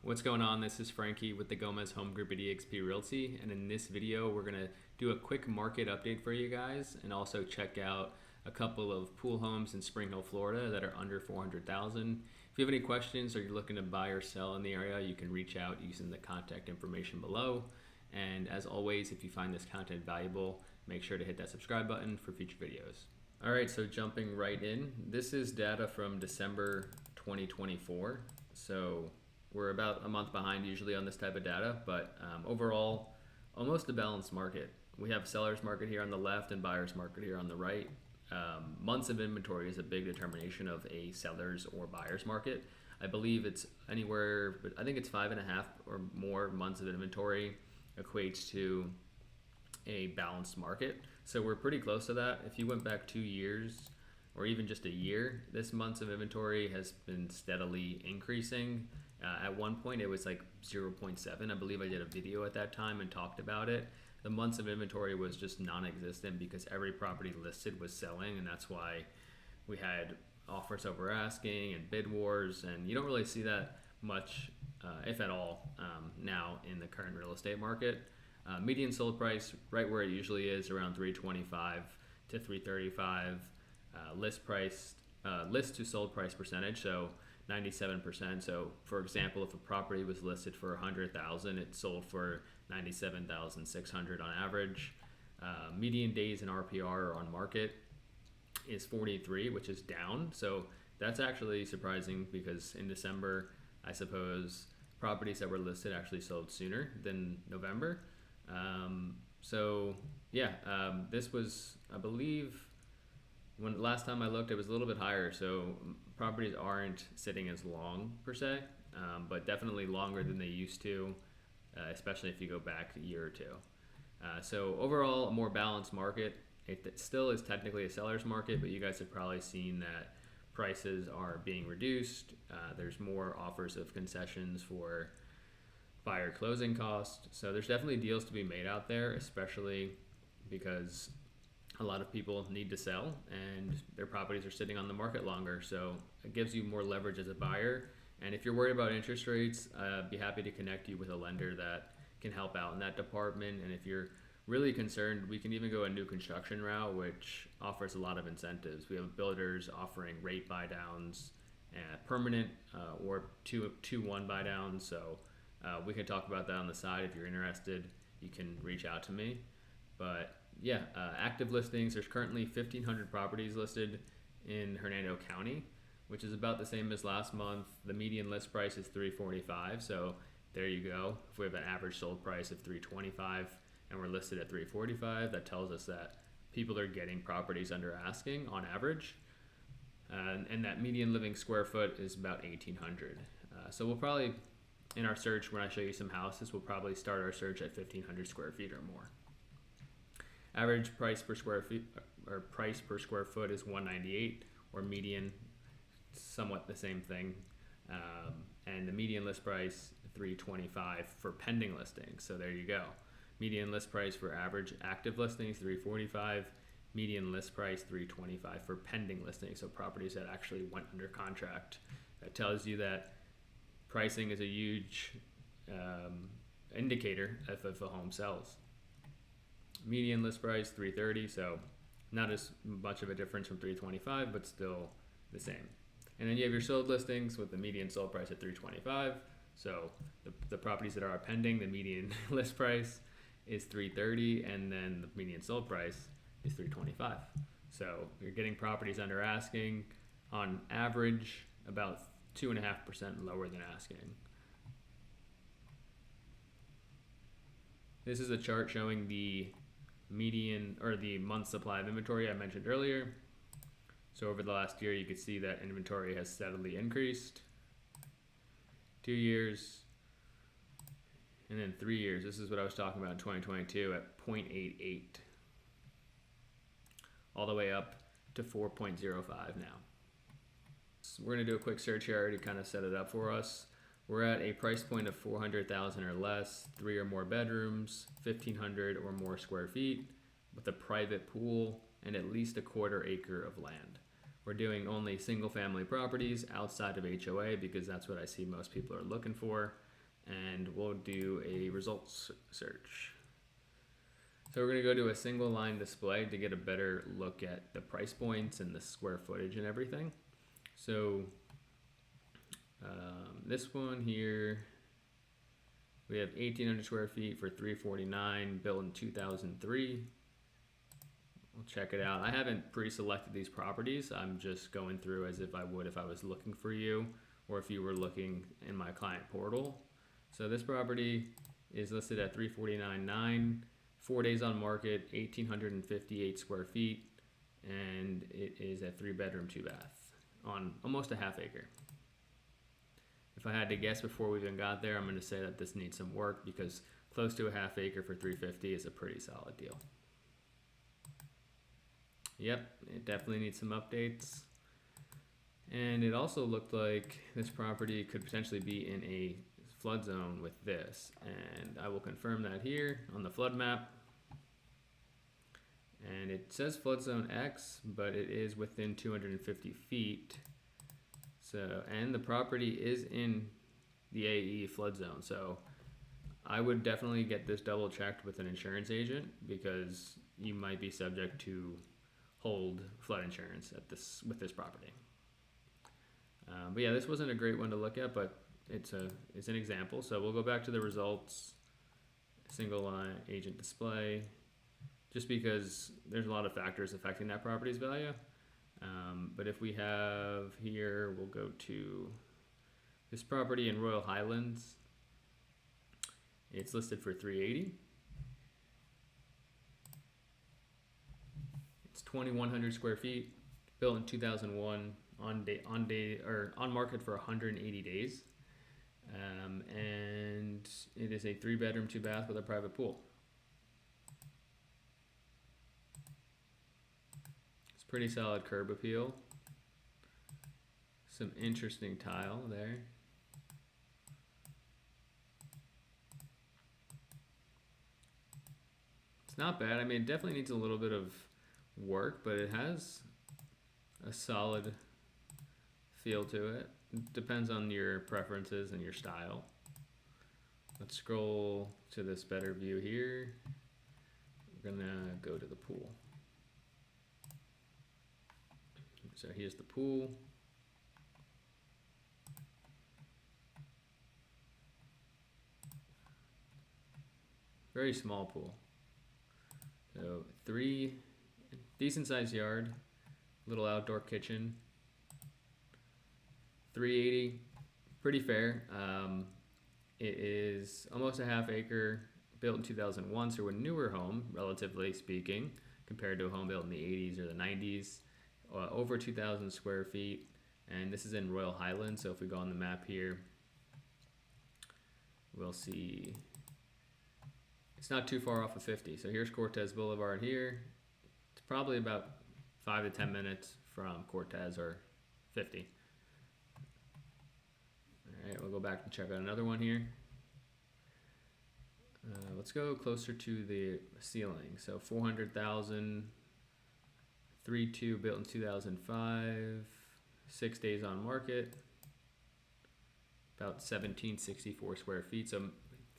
What's going on? This is Frankie with the Gomez Home Group at eXp Realty, and in this video we're going to do a quick market update for you guys and also check out a couple of pool homes in Spring Hill, Florida that are under 400,000. If you have any questions or you're looking to buy or sell in the area, you can reach out using the contact information below. And as always, if you find this content valuable, make sure to hit that subscribe button for future videos. Alright, so jumping right in, this is data from December 2024. So we're about a month behind usually on this type of data, but overall, almost a balanced market. We have seller's market here on the left and buyer's market here on the right. Months of inventory is a big determination of a seller's or buyer's market. I believe it's anywhere, but I think it's 5.5 or more months of inventory equates to a balanced market. So we're pretty close to that. If you went back 2 years or even just a year, this months of inventory has been steadily increasing. At one point it was like 0.7. I believe I did a video at that time and talked about it. The months of inventory was just non-existent because every property listed was selling, and that's why we had offers over asking and bid wars, and you don't really see that much, if at all, now in the current real estate market. Median sold price right where it usually is, around 325 to 335. List to sold price percentage, so 97%. So for example, if a property was listed for 100,000, it sold for 97,600 on average. Median days in RPR on market is 43, which is down. So that's actually surprising because in December, I suppose properties that were listed actually sold sooner than November. This was, I believe, when last time I looked, it was a little bit higher. So properties aren't sitting as long per se, but definitely longer than they used to, especially if you go back a year or two. So overall, a more balanced market. It still is technically a seller's market, but you guys have probably seen that prices are being reduced. There's more offers of concessions for buyer closing costs. So there's definitely deals to be made out there, especially because a lot of people need to sell and their properties are sitting on the market longer. So it gives you more leverage as a buyer. And if you're worried about interest rates, I'd be happy to connect you with a lender that can help out in that department. And if you're really concerned, we can even go a new construction route, which offers a lot of incentives. We have builders offering rate buy downs, permanent or 2-1 buy downs. So we can talk about that on the side. If you're interested, you can reach out to me. But yeah, active listings, there's currently 1,500 properties listed in Hernando County, which is about the same as last month. The median list price is $345, so there you go. If we have an average sold price of $325 and we're listed at $345, that tells us that people are getting properties under asking on average. And that median living square foot is about 1,800. So we'll probably, in our search, when I show you some houses, we'll probably start our search at 1,500 square feet or more. Average price per square feet or price per square foot is $198, or median, somewhat the same thing. And the median list price $325 for pending listings. So there you go. Median list price for average active listings $345. Median list price $325 for pending listings. So properties that actually went under contract. That tells you that pricing is a huge indicator if a home sells. Median list price $330, so not as much of a difference from $325, but still the same. And then you have your sold listings with the median sold price at $325. So the properties that are pending, the median list price is $330, and then the median sold price is $325. So you're getting properties under asking on average about 2.5% lower than asking. This is a chart showing the median or the month supply of inventory I mentioned earlier. So over the last year, you can see that inventory has steadily increased. 2 years, and then 3 years. This is what I was talking about in 2022 at 0.88, all the way up to 4.05 now. So we're gonna do a quick search here. I already kind of set it up for us. We're at a price point of 400,000 or less, 3 or more bedrooms, 1,500 or more square feet, with a private pool and at least a 1/4 acre of land. We're doing only single family properties outside of HOA because that's what I see most people are looking for. and we'll do a results search. So we're going to go to a single line display to get a better look at the price points and the square footage and everything. So this one here, we have 1,800 square feet for $349, built in 2003. We'll check it out. I haven't pre-selected these properties. I'm just going through as if I would if I was looking for you or if you were looking in my client portal. So this property is listed at $349.9, 4 days on market, 1,858 square feet, and it is a 3-bedroom, 2-bath on almost a half acre. If I had to guess before we even got there, I'm going to say that this needs some work because close to a half acre for $350 is a pretty solid deal. Yep, it definitely needs some updates. And it also looked like this property could potentially be in a flood zone with this, and I will confirm that here on the flood map. And it says flood zone X, but it is within 250 feet. So, and the property is in the AE flood zone. So I would definitely get this double checked with an insurance agent because you might be subject to hold flood insurance at this with this property. But yeah, this wasn't a great one to look at, but it's an example. So we'll go back to the results, single line agent display, just because there's a lot of factors affecting that property's value. But if we have here, we'll go to this property in Royal Highlands. It's listed for $380. It's 2,100 square feet, built in 2001, on market for 180 days. And it is a 3-bedroom, 2-bath with a private pool. It's pretty solid curb appeal. Some interesting tile there. It's not bad. I mean, it definitely needs a little bit of work, but it has a solid feel to it. It depends on your preferences and your style. Let's scroll to this better view here. We're gonna go to the pool. So here's the pool. Very small pool. So 3 decent sized yard, little outdoor kitchen. 380, pretty fair. It is almost a half acre, built in 2001, so a newer home, relatively speaking, compared to a home built in the 80s or the 90s. Over 2,000 square feet, and this is in Royal Highlands. So if we go on the map here, we'll see it's not too far off of 50. So here's Cortez Boulevard here. It's probably about 5 to 10 minutes from Cortez or 50. All right, we'll go back and check out another one here. Let's go closer to the ceiling. So 400,000, 3.2 built in 2005, 6 days on market, about 1,764 square feet. So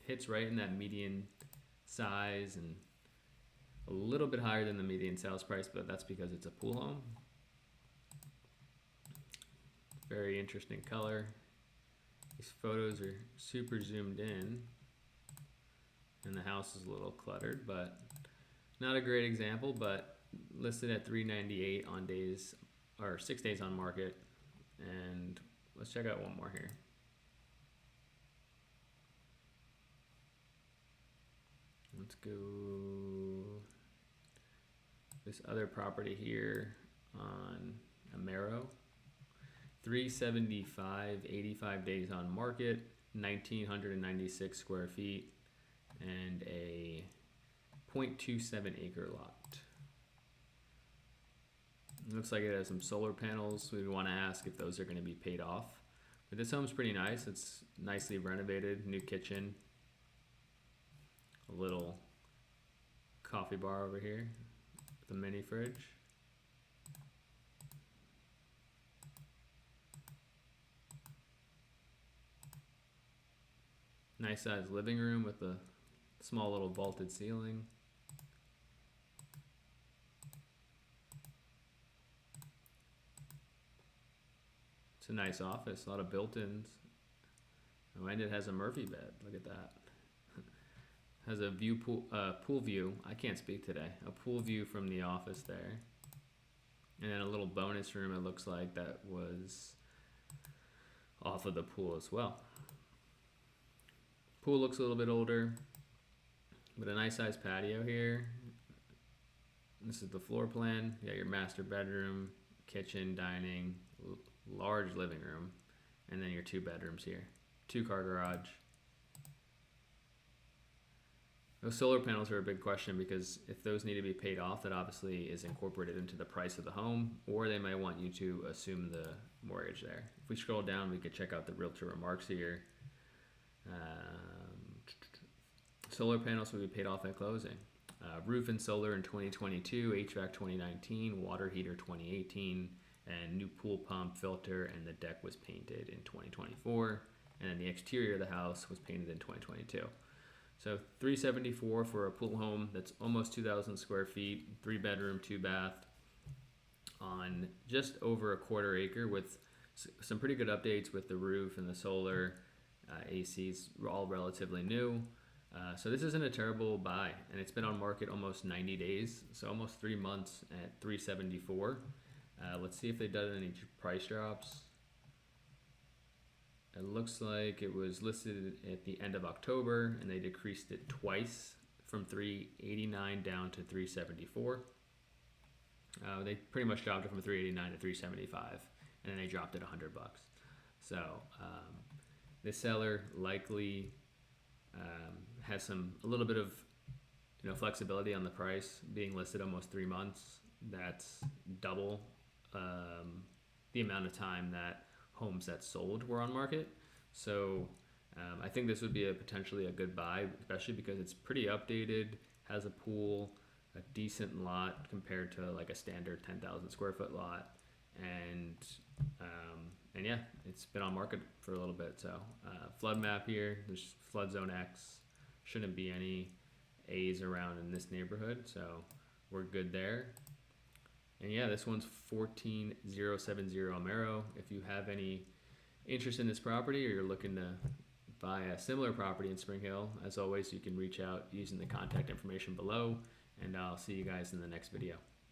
hits right in that median size and a little bit higher than the median sales price, but that's because it's a pool home. Very interesting color. These photos are super zoomed in, and the house is a little cluttered, but not a great example, but listed at $398 on days or 6 days on market. And let's check out one more here. Let's go this other property here on Amero. 375, 85 days on market, 1,996 square feet, and a 0.27 acre lot. It looks like it has some solar panels. We want to ask if those are going to be paid off. But this home's pretty nice. It's nicely renovated, new kitchen, a little coffee bar over here with a mini fridge. Nice sized living room with a small little vaulted ceiling. It's a nice office, a lot of built-ins. Oh, and it has a Murphy bed. Look at that. Has a pool view. I can't speak today. A pool view from the office there, and then a little bonus room. It looks like that was off of the pool as well. Pool looks a little bit older, but a nice sized patio here. This is the floor plan. You got your master bedroom, kitchen, dining, large living room, and then your 2 bedrooms here. 2-car garage. Those solar panels are a big question because if those need to be paid off, that obviously is incorporated into the price of the home, or they may want you to assume the mortgage there. If we scroll down, we could check out the realtor remarks here. Solar panels will be paid off at closing. Roof and solar in 2022, HVAC 2019, water heater 2018, and new pool pump, filter, and the deck was painted in 2024. And then the exterior of the house was painted in 2022. So $374 for a pool home that's almost 2,000 square feet, 3 bedroom, 2 bath, on just over a quarter acre with some pretty good updates with the roof and the solar. AC's all relatively new. So this isn't a terrible buy, and it's been on market almost 90 days, so almost 3 months at $374. Let's see if they've done any price drops. It looks like it was listed at the end of October, and they decreased it twice from $389 down to $374. They pretty much dropped it from $389 to $375, and then they dropped it $100. So the seller likely has a little bit of flexibility on the price, being listed almost 3 months. That's double the amount of time that homes that sold were on market. So I think this would be potentially a good buy, especially because it's pretty updated, has a pool, a decent lot compared to like a standard 10,000 square foot lot, and yeah, it's been on market for a little bit. So flood map here, there's flood zone X, shouldn't be any A's around in this neighborhood, so we're good there. And yeah, this one's 14070 Amero. If you have any interest in this property, or you're looking to buy a similar property in Spring Hill, as always, you can reach out using the contact information below, and I'll see you guys in the next video.